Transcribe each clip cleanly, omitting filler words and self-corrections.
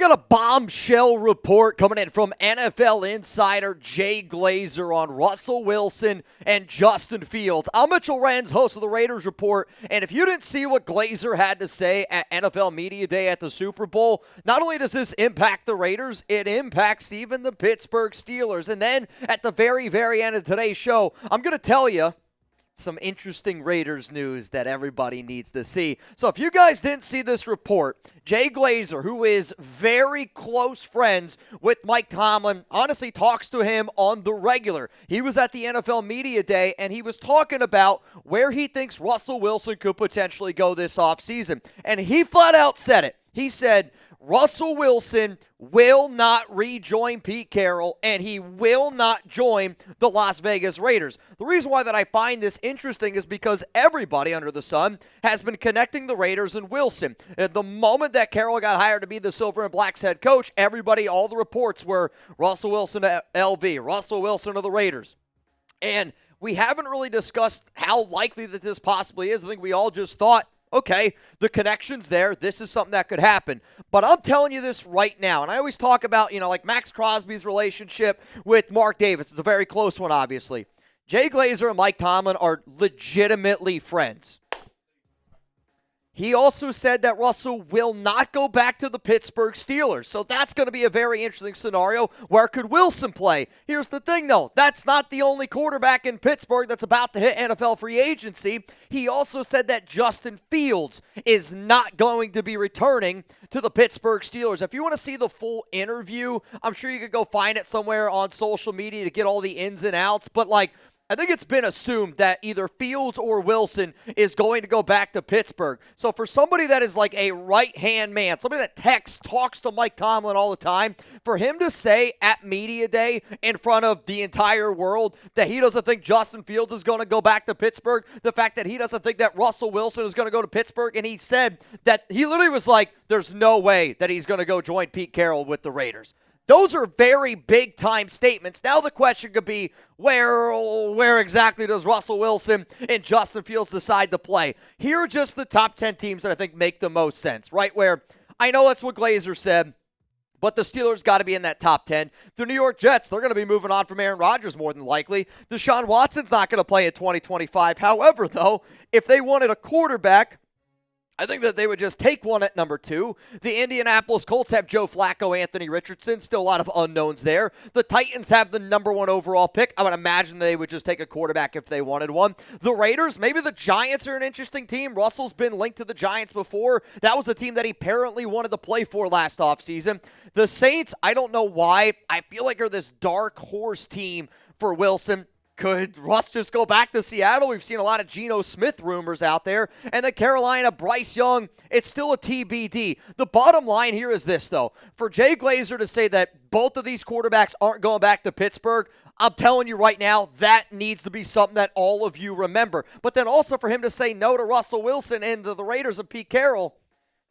got a bombshell report coming in from NFL Insider Jay Glazer on Russell Wilson and Justin Fields. I'm Mitchell Renz, host of the Raiders Report, and if you didn't see what Glazer had to say at NFL Media Day at the Super Bowl, not only does this impact the Raiders, it impacts even the Pittsburgh Steelers. And then at the very, very end of today's show, I'm going to tell you some interesting Raiders news that everybody needs to see. So if you guys didn't see this report, Jay Glazer, who is very close friends with Mike Tomlin, honestly talks to him on the regular. He was at the NFL Media Day, and he was talking about where he thinks Russell Wilson could potentially go this offseason. And he flat out said it. He said, Russell Wilson will not rejoin Pete Carroll, and he will not join the Las Vegas Raiders. The reason why that I find this interesting is because everybody under the sun has been connecting the Raiders and Wilson. At the moment that Carroll got hired to be the Silver and Black's head coach, everybody, all the reports were Russell Wilson to LV, Russell Wilson to the Raiders. And we haven't really discussed how likely that this possibly is. I think we all just thought, okay, the connection's there. This is something that could happen. But I'm telling you this right now, and I always talk about, like Max Crosby's relationship with Mark Davis. It's a very close one, obviously. Jay Glazer and Mike Tomlin are legitimately friends. He also said that Russell will not go back to the Pittsburgh Steelers. So that's going to be a very interesting scenario. Where could Wilson play? Here's the thing, though. That's not the only quarterback in Pittsburgh that's about to hit NFL free agency. He also said that Justin Fields is not going to be returning to the Pittsburgh Steelers. If you want to see the full interview, I'm sure you could go find it somewhere on social media to get all the ins and outs. But, I think it's been assumed that either Fields or Wilson is going to go back to Pittsburgh. So for somebody that is like a right-hand man, somebody that talks to Mike Tomlin all the time, for him to say at Media Day in front of the entire world that he doesn't think Justin Fields is going to go back to Pittsburgh, the fact that he doesn't think that Russell Wilson is going to go to Pittsburgh, and he said that he literally was like, there's no way that he's going to go join Pete Carroll with the Raiders. Those are very big-time statements. Now the question could be, where exactly does Russell Wilson and Justin Fields decide to play? Here are just the top 10 teams that I think make the most sense, right? Where I know that's what Glazer said, but the Steelers got to be in that top 10. The New York Jets, they're going to be moving on from Aaron Rodgers more than likely. Deshaun Watson's not going to play in 2025. However, though, if they wanted a quarterback, I think that they would just take one at number 2. The Indianapolis Colts have Joe Flacco, Anthony Richardson. Still a lot of unknowns there. The Titans have the number 1 overall pick. I would imagine they would just take a quarterback if they wanted one. The Raiders, maybe the Giants are an interesting team. Russell's been linked to the Giants before. That was a team that he apparently wanted to play for last offseason. The Saints, I don't know why. I feel like are this dark horse team for Wilson. Could Russ just go back to Seattle? We've seen a lot of Geno Smith rumors out there. And then Carolina, Bryce Young, it's still a TBD. The bottom line here is this, though. For Jay Glazer to say that both of these quarterbacks aren't going back to Pittsburgh, I'm telling you right now, that needs to be something that all of you remember. But then also for him to say no to Russell Wilson and to the Raiders and Pete Carroll,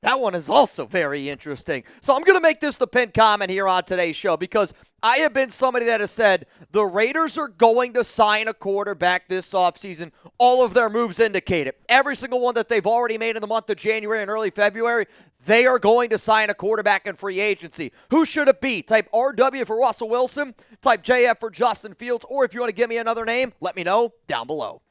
that one is also very interesting. So I'm going to make this the pinned comment here on today's show because I have been somebody that has said the Raiders are going to sign a quarterback this offseason. All of their moves indicate it. Every single one that they've already made in the month of January and early February, they are going to sign a quarterback in free agency. Who should it be? Type RW for Russell Wilson, type JF for Justin Fields, or if you want to give me another name, let me know down below.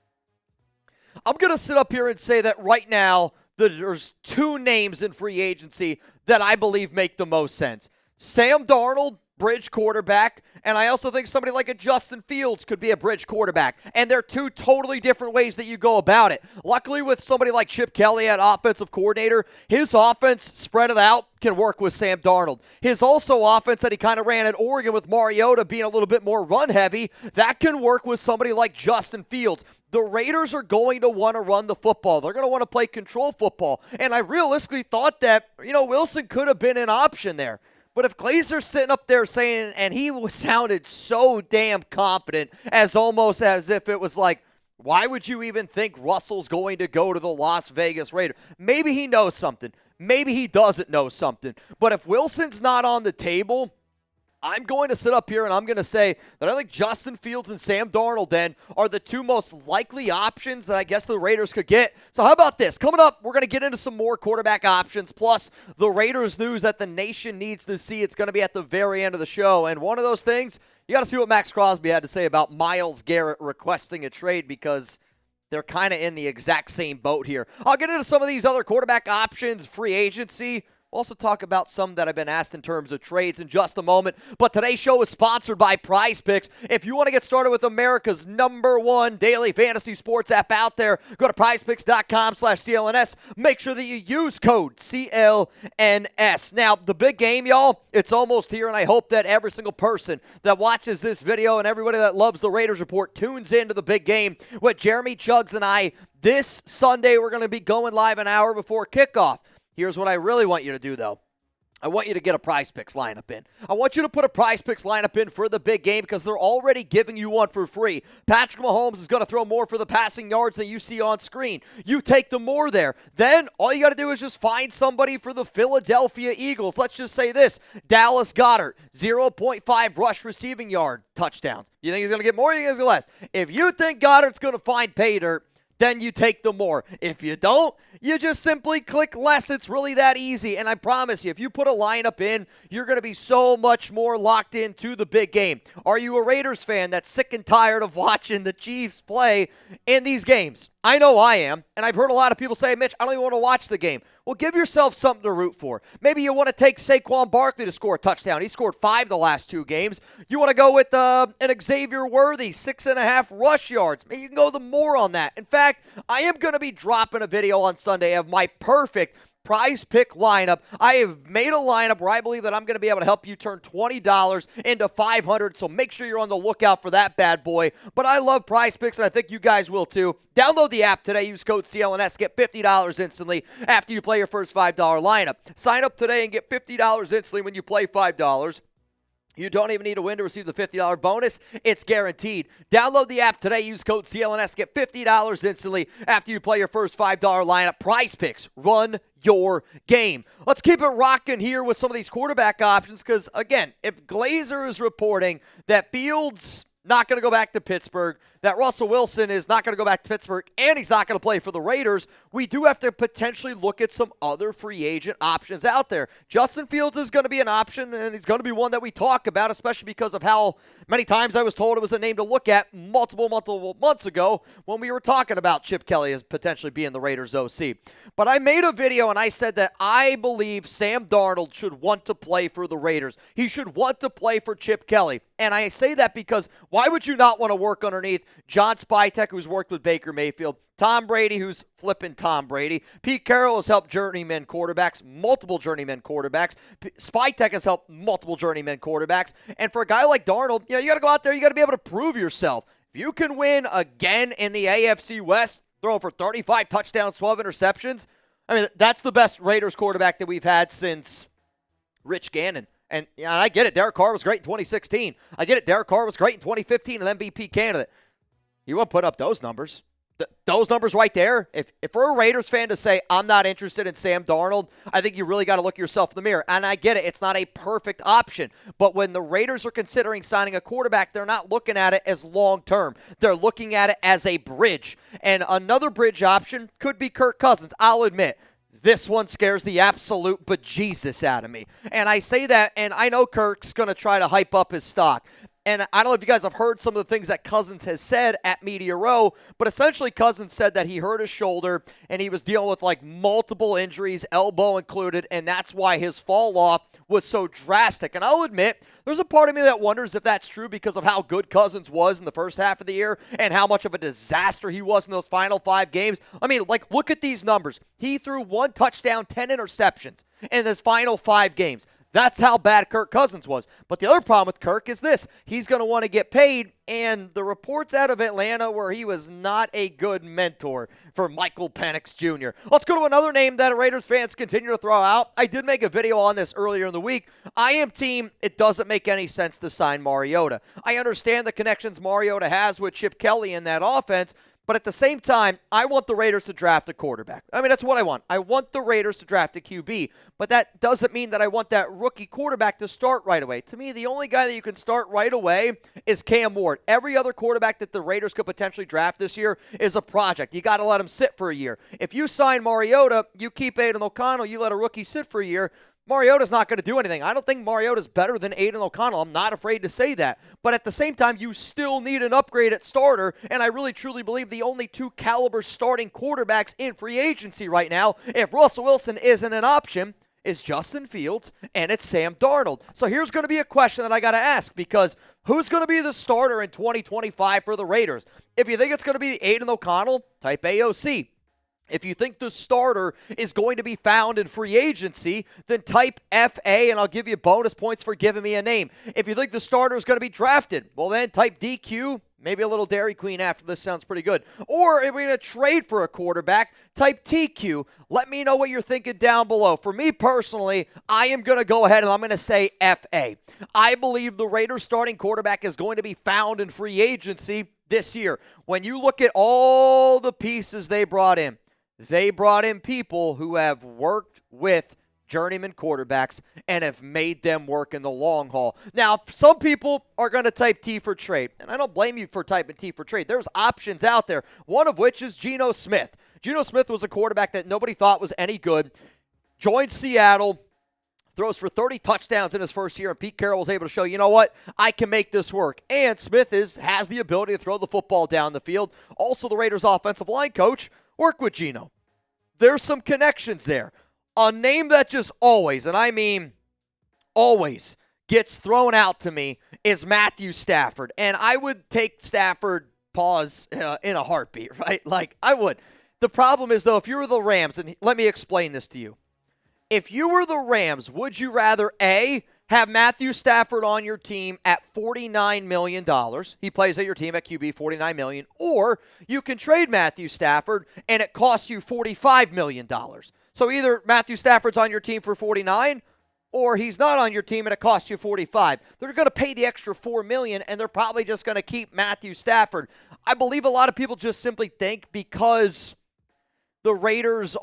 I'm going to sit up here and say that right now, there's 2 names in free agency that I believe make the most sense. Sam Darnold, bridge quarterback, and I also think somebody like a Justin Fields could be a bridge quarterback. And they're 2 totally different ways that you go about it. Luckily, with somebody like Chip Kelly at offensive coordinator, his offense, spread it out, can work with Sam Darnold. His also offense that he kind of ran at Oregon with Mariota being a little bit more run-heavy, that can work with somebody like Justin Fields. The Raiders are going to want to run the football. They're going to want to play control football. And I realistically thought that, Wilson could have been an option there. But if Glazer's sitting up there saying, and he sounded so damn confident, almost as if it was like, why would you even think Russell's going to go to the Las Vegas Raiders? Maybe he knows something. Maybe he doesn't know something. But if Wilson's not on the table, I'm going to sit up here and I'm going to say that I think Justin Fields and Sam Darnold then are the two most likely options that I guess the Raiders could get. So how about this? Coming up, we're going to get into some more quarterback options, plus the Raiders news that the nation needs to see. It's going to be at the very end of the show. And one of those things, you got to see what Max Crosby had to say about Myles Garrett requesting a trade, because they're kind of in the exact same boat here. I'll get into some of these other quarterback options, free agency. We'll also talk about some that have been asked in terms of trades in just a moment. But today's show is sponsored by Prize Picks. If you want to get started with America's #1 daily fantasy sports app out there, go to prizepicks.com/CLNS. Make sure that you use code CLNS. Now, the big game, y'all, it's almost here, and I hope that every single person that watches this video and everybody that loves the Raiders Report tunes into the big game with Jeremy Chuggs and I. This Sunday, we're going to be going live an hour before kickoff. Here's what I really want you to do, though. I want you to get a Prize Picks lineup in. I want you to put a Prize Picks lineup in for the big game, because they're already giving you one for free. Patrick Mahomes is going to throw more for the passing yards than you see on screen. You take the more there. Then all you got to do is just find somebody for the Philadelphia Eagles. Let's just say this. Dallas Goedert, 0.5 rush receiving yard touchdowns. You think he's going to get more or you think he's going to less? If you think Goddard's going to find pay dirt, then you take the more. If you don't, you just simply click less. It's really that easy. And I promise you, if you put a lineup in, you're going to be so much more locked into the big game. Are you a Raiders fan that's sick and tired of watching the Chiefs play in these games? I know I am, and I've heard a lot of people say, Mitch, I don't even want to watch the game. Well, give yourself something to root for. Maybe you want to take Saquon Barkley to score a touchdown. He scored 5 the last 2 games. You want to go with an Xavier Worthy, 6.5 rush yards. Maybe you can go the more on that. In fact, I am going to be dropping a video on Sunday of my perfect Prize Pick lineup. I have made a lineup where I believe that I'm going to be able to help you turn $20 into $500, so make sure you're on the lookout for that bad boy. But I love Prize Picks, and I think you guys will too. Download the app today. Use code CLNS. Get $50 instantly after you play your first $5 lineup. Sign up today and get $50 instantly when you play $5. You don't even need to win to receive the $50 bonus. It's guaranteed. Download the app today. Use code CLNS. Get $50 instantly after you play your first $5 lineup. Prize Picks. Run your game. Let's keep it rocking here with some of these quarterback options, because, again, if Glazer is reporting that Fields not going to go back to Pittsburgh, that Russell Wilson is not going to go back to Pittsburgh, and he's not going to play for the Raiders, we do have to potentially look at some other free agent options out there. Justin Fields is going to be an option, and he's going to be one that we talk about, especially because of how many times I was told it was a name to look at multiple months ago when we were talking about Chip Kelly as potentially being the Raiders OC. But I made a video and I said that I believe Sam Darnold should want to play for the Raiders. He should want to play for Chip Kelly. And I say that because why would you not want to work underneath John Spytek, who's worked with Baker Mayfield, Tom Brady, who's flipping Tom Brady, Pete Carroll has helped journeyman quarterbacks, multiple journeyman quarterbacks, Spytek has helped multiple journeyman quarterbacks, and for a guy like Darnold, you got to go out there, you got to be able to prove yourself. If you can win again in the AFC West, throwing for 35 touchdowns, 12 interceptions, I mean, that's the best Raiders quarterback that we've had since Rich Gannon. And I get it, Derek Carr was great in 2016. I get it, Derek Carr was great in 2015, an MVP candidate. You won't put up those numbers. Those numbers right there, if we're a Raiders fan to say, I'm not interested in Sam Darnold, I think you really got to look yourself in the mirror. And I get it, it's not a perfect option. But when the Raiders are considering signing a quarterback, they're not looking at it as long-term. They're looking at it as a bridge. And another bridge option could be Kirk Cousins. I'll admit, this one scares the absolute bejesus out of me. And I say that, and I know Kirk's going to try to hype up his stock. And I don't know if you guys have heard some of the things that Cousins has said at Media Row, but essentially Cousins said that he hurt his shoulder and he was dealing with like multiple injuries, elbow included, and that's why his fall off was so drastic. And I'll admit, there's a part of me that wonders if that's true because of how good Cousins was in the first half of the year and how much of a disaster he was in those final 5 games. I mean, like, look at these numbers. He threw 1 touchdown, 10 interceptions in his final 5 games. That's how bad Kirk Cousins was. But the other problem with Kirk is this. He's going to want to get paid, and the reports out of Atlanta were he was not a good mentor for Michael Penix Jr. Let's go to another name that Raiders fans continue to throw out. I did make a video on this earlier in the week. I am team, it doesn't make any sense to sign Mariota. I understand the connections Mariota has with Chip Kelly in that offense, But at the same time, I want the Raiders to draft a quarterback. I mean, that's what I want. I want the Raiders to draft a QB. But that doesn't mean that I want that rookie quarterback to start right away. To me, the only guy that you can start right away is Cam Ward. Every other quarterback that the Raiders could potentially draft this year is a project. You got to let him sit for a year. If you sign Mariota, you keep Aiden O'Connell, you let a rookie sit for a year, Mariota's not going to do anything. I don't think Mariota's better than Aiden O'Connell. I'm not afraid to say that. But at the same time, you still need an upgrade at starter, and I really truly believe the only two caliber starting quarterbacks in free agency right now, if Russell Wilson isn't an option, is Justin Fields and it's Sam Darnold. So here's going to be a question that I got to ask, because who's going to be the starter in 2025 for the Raiders? If you think it's going to be Aiden O'Connell, type AOC. If you think the starter is going to be found in free agency, then type FA, and I'll give you bonus points for giving me a name. If you think the starter is going to be drafted, well then type DQ, maybe a little Dairy Queen after this sounds pretty good. Or if we're going to trade for a quarterback, type TQ. Let me know what you're thinking down below. For me personally, I am going to go ahead and I'm going to say FA. I believe the Raiders starting quarterback is going to be found in free agency this year. When you look at all the pieces they brought in people who have worked with journeyman quarterbacks and have made them work in the long haul. Now, some people are going to type T for trade, and I don't blame you for typing T for trade. There's options out there, one of which is Geno Smith. Geno Smith was a quarterback that nobody thought was any good, joined Seattle, throws for 30 touchdowns in his first year, and Pete Carroll was able to show, you know what, I can make this work. And Smith has the ability to throw the football down the field. Also, the Raiders' offensive line coach work with Geno. There's some connections there. A name that just always, and I mean always, gets thrown out to me is Matthew Stafford. And I would take Stafford, in a heartbeat, right? Like, I would. The problem is, though, if you were the Rams, and let me explain this to you. If you were the Rams, would you rather, A, have Matthew Stafford on your team at $49 million. He plays at your team at QB, $49 million. Or you can trade Matthew Stafford, and it costs you $45 million. So either Matthew Stafford's on your team for $49, or he's not on your team and it costs you $45. They're going to pay the extra $4 million, and they're probably just going to keep Matthew Stafford. I believe a lot of people just simply think because the Raiders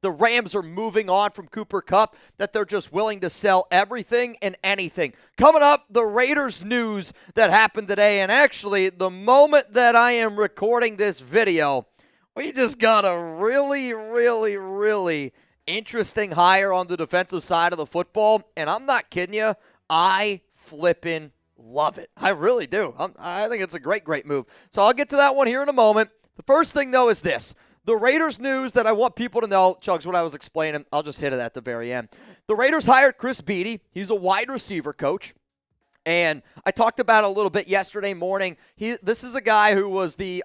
the Rams are moving on from Cooper Kupp, that they're just willing to sell everything and anything. Coming up, the Raiders news that happened today, and actually, the moment that I am recording this video, we just got a really, really, really interesting hire on the defensive side of the football, and I'm not kidding you, I flippin' love it. I really do. I think it's a great, great move. So I'll get to that one here in a moment. The first thing, though, is this. The Raiders news that I want people to know, Chugs, what I was explaining, I'll just hit it at the very end. The Raiders hired Chris Beatty. He's a wide receiver coach. And I talked about it a little bit yesterday morning. This is a guy who was the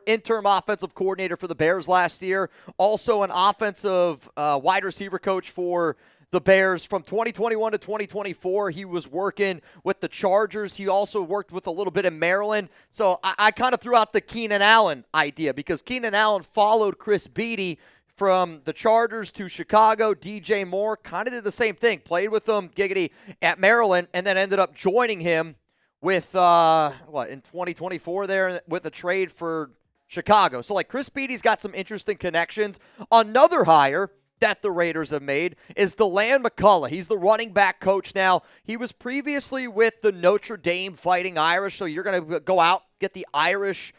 interim offensive coordinator for the Bears last year. Also an offensive wide receiver coach for the Bears from 2021 to 2024. He was working with the Chargers. He also worked with a little bit in Maryland. So I kind of threw out the Keenan Allen idea because Keenan Allen followed Chris Beatty from the Chargers to Chicago. DJ Moore kind of did the same thing, played with him, giggity, at Maryland, and then ended up joining him with, in 2024 there with a trade for Chicago. So, like, Chris Beatty's got some interesting connections. Another hire that the Raiders have made is DeLan McCullough. He's the running back coach now. He was previously with the Notre Dame Fighting Irish, so you're going to go out, get the Irish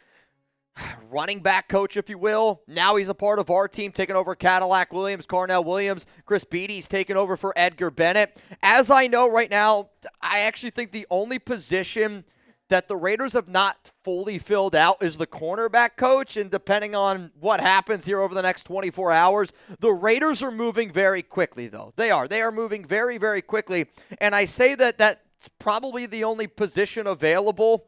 running back coach, if you will. Now he's a part of our team, taking over Cadillac Williams, Carnell Williams. Chris Beatty's taking over for Edgar Bennett. As I know right now, I actually think the only position that the Raiders have not fully filled out is the cornerback coach, and depending on what happens here over the next 24 hours, the Raiders are moving very quickly, though. They are moving very, very quickly, and I say that that's probably the only position available,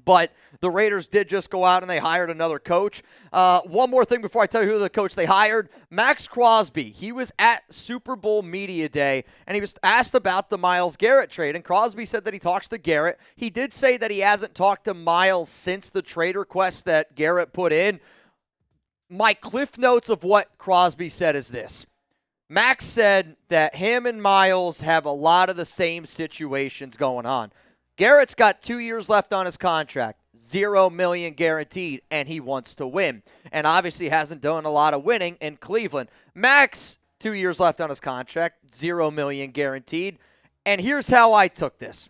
but the Raiders did just go out and they hired another coach. One more thing before I tell you who the coach they hired. Max Crosby. He was at Super Bowl Media Day, and he was asked about the Myles Garrett trade, and Crosby said that he talks to Garrett. He did say that he hasn't talked to Myles since the trade request that Garrett put in. My cliff notes of what Crosby said is this. Max said that him and Myles have a lot of the same situations going on. Garrett's got 2 years left on his contract. $0 million guaranteed, and he wants to win. And obviously hasn't done a lot of winning in Cleveland. Max, 2 years left on his contract, $0 million guaranteed. And here's how I took this.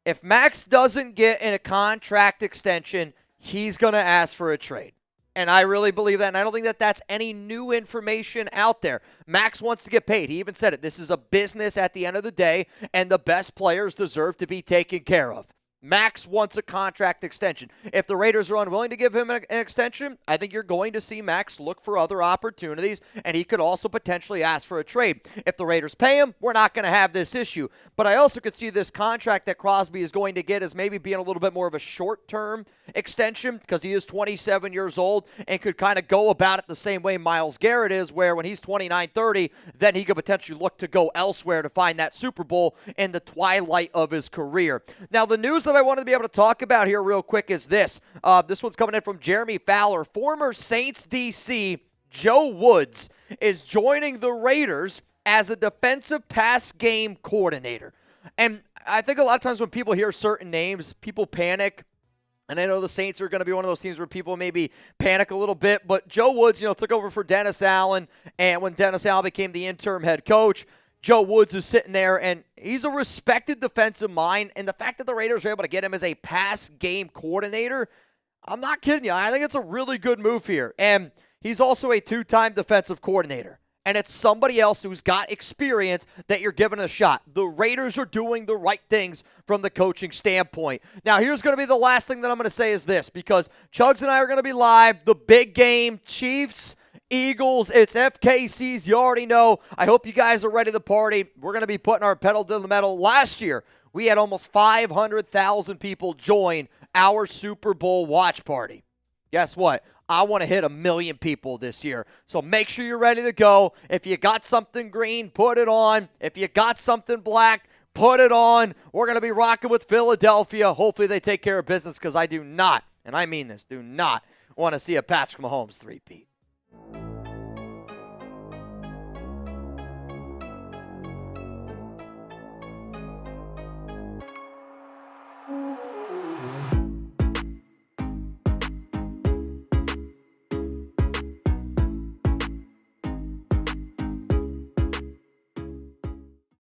If Max doesn't get in a contract extension, he's going to ask for a trade. And I really believe that, and I don't think that that's any new information out there. Max wants to get paid. He even said it. This is a business at the end of the day, and the best players deserve to be taken care of. Max wants a contract extension. If the Raiders are unwilling to give him an extension, I think you're going to see Max look for other opportunities, and he could also potentially ask for a trade. If the Raiders pay him, we're not going to have this issue. But I also could see this contract that Crosby is going to get as maybe being a little bit more of a short-term extension because he is 27 years old and could kind of go about it the same way Myles Garrett is, where when he's 29, 30, then he could potentially look to go elsewhere to find that Super Bowl in the twilight of his career. Now, the news that I wanted to be able to talk about here real quick is this. This one's coming in from Jeremy Fowler. Former Saints DC Joe Woods is joining the Raiders as a defensive pass game coordinator. And I think a lot of times when people hear certain names, people panic. And I know the Saints are going to be one of those teams where people maybe panic a little bit. But Joe Woods, took over for Dennis Allen. And when Dennis Allen became the interim head coach, Joe Woods is sitting there, and he's a respected defensive mind. And the fact that the Raiders are able to get him as a pass game coordinator, I'm not kidding you. I think it's a really good move here. And he's also a two-time defensive coordinator. And it's somebody else who's got experience that you're giving a shot. The Raiders are doing the right things from the coaching standpoint. Now, here's going to be the last thing that I'm going to say is this, because Chugs and I are going to be live. The big game, Chiefs, Eagles, it's FKCs. You already know. I hope you guys are ready to party. We're going to be putting our pedal to the metal. Last year, we had almost 500,000 people join our Super Bowl watch party. Guess what? I want to hit 1 million people this year. So make sure you're ready to go. If you got something green, put it on. If you got something black, put it on. We're going to be rocking with Philadelphia. Hopefully they take care of business, because I do not, and I mean this, do not want to see a Patrick Mahomes three-peat.